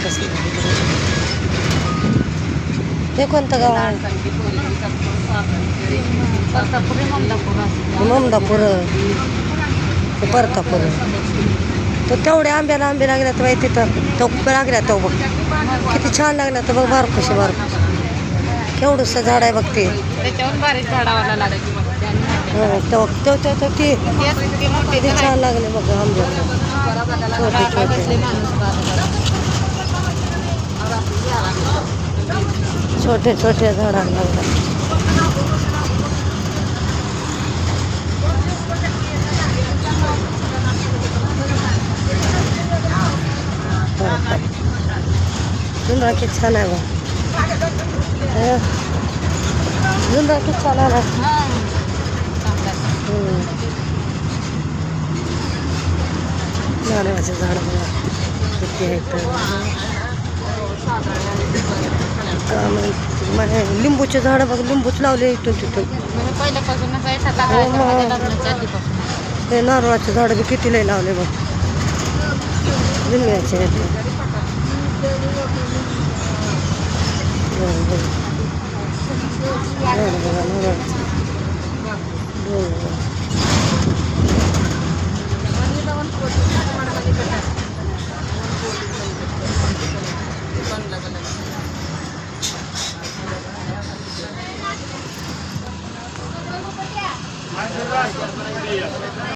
कसलं हे कोणतं गाव आहे? ममदापूर ते परतापूर. तर तेवढ्या आंब्याला आंबे लागल्यात बाई तिथं. तो लागल्या तो बघ किती छान लागल्या तर बघ. बारकशी केवढंसं झाड आहे बघ ते. त्याच्यावर बारीक झाडावाला लागायची किती छान लागले बघ आंबे. छोटे छोटे झाडांना लागतात. झुंबरा किती छान आहे बघ. झुंबरा किती छान आहे. नारळाचे झाड बघा किती आहेत. लिंबूचे झाड बघ. लिंबूच लावले इथून तिथून. हे नारळाचे झाड बी किती लय लावले बघ. लिंब्याचे